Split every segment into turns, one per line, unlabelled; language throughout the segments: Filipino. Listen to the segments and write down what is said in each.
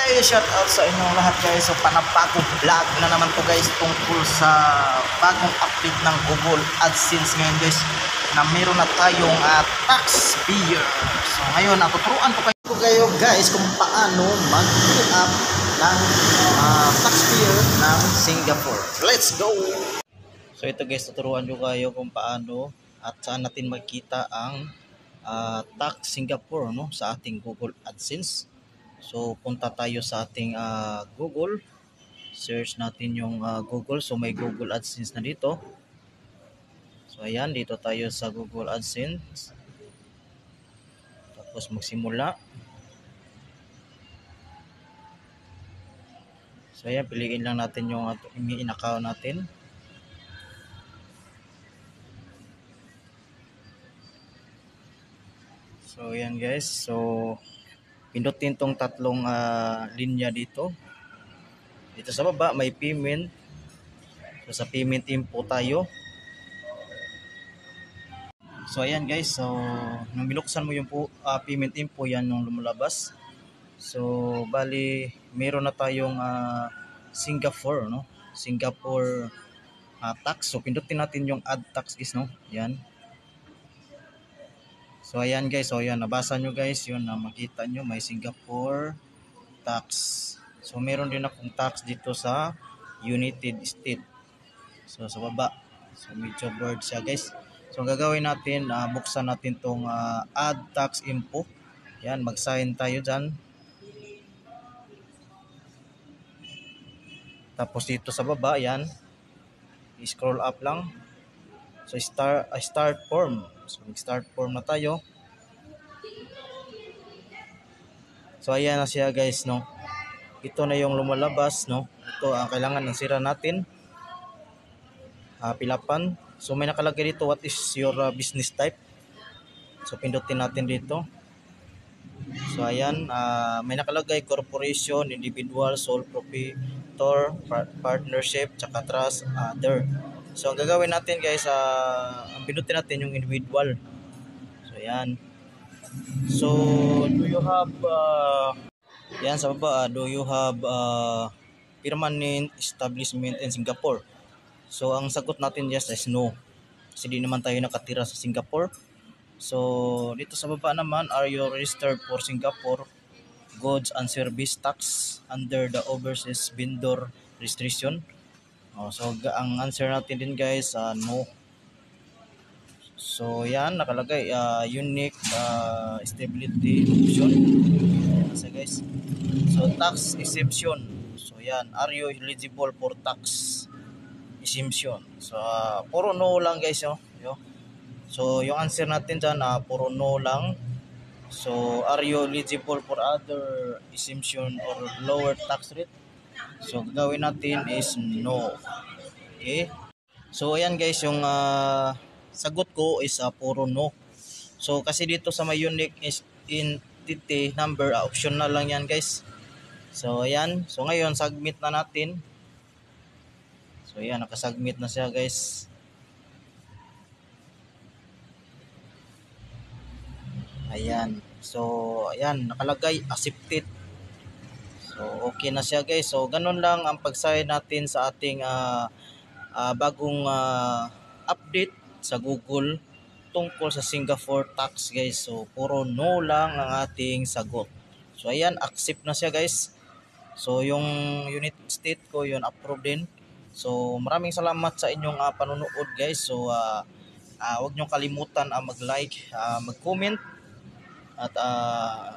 guys, shout out sa inyong lahat guys. So panapagong vlog na naman to guys tungkol sa bagong update ng Google AdSense ngayon guys, na meron na tayong taxpayer. So ngayon tuturuan ko kayo guys kung paano mag-fill up ng taxpayer ng Singapore. Let's go! So ito guys, tuturuan ko kayo kung paano at saan natin makita ang tax Singapore sa ating Google AdSense. So punta tayo sa ating Google, search natin yung Google. So may Google AdSense na dito. So ayan, dito tayo sa Google AdSense. Tapos magsimula. So ayan, piliin lang natin yung in-account natin. So ayan guys, so pindutin tong tatlong linya dito. Dito sa baba may payment. So sa payment info tayo. So ayan guys, so nung binuksan mo yung payment info, yan yung lumalabas. So bali meron na tayong Singapore, Singapore tax. So pindutin natin yung add tax guys, Yan. So ayan guys, so ayan, nabasa nyo guys, yun na makita nyo may Singapore tax. So meron din akong tax dito sa United States. So sa baba, so medyo blurred siya guys. So ang gagawin natin, buksan natin tong add tax info. Yan, mag-sign tayo dyan. Tapos dito sa baba, yan, i-scroll up lang. So start form. So mag-start form na tayo. So ayan na siya guys, Ito na yung lumalabas, Ito ang kailangan ng sira natin. Pilapan. So may nakalagay dito, what is your business type? So pindutin natin dito. So ayan, may nakalagay corporation, individual, sole proprietor, partnership, tsaka trust, other. So ang gagawin natin guys, ang pindutin natin yung individual. So ayan. So do you have yan sa baba, do you have permanent establishment in Singapore? So ang sagot natin yes is no, kasi di naman tayo nakatira sa Singapore. So dito sa baba naman, are you registered for Singapore goods and service tax under the overseas vendor restriction? So ang answer natin din guys, no. So yan, nakalagay unique stability option. So guys, so tax exemption. So yan, are you eligible for tax exemption? So puro no lang guys, So yung answer natin dyan, puro no lang. So are you eligible for other exemption or lower tax rate? So gagawin natin is no. Okay. So ayan guys, yung sagot ko is puro no. So kasi dito sa may unique entity number, optional lang yan guys. So ayan, so ngayon submit na natin. So ayan, nakasubmit na siya guys. Ayan, so ayan, nakalagay accepted. So okay na siya guys. So ganun lang ang pag-sign natin sa ating bagong update sa Google tungkol sa Singapore tax guys. So puro no lang ang ating sagot. So ayan, accept na siya guys. So yung unit state ko yun approve din. So maraming salamat sa inyong panonood guys. So huwag nyo kalimutan mag-like, mag-comment at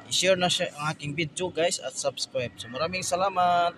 i-share na siya ang aking video guys at subscribe. So maraming salamat.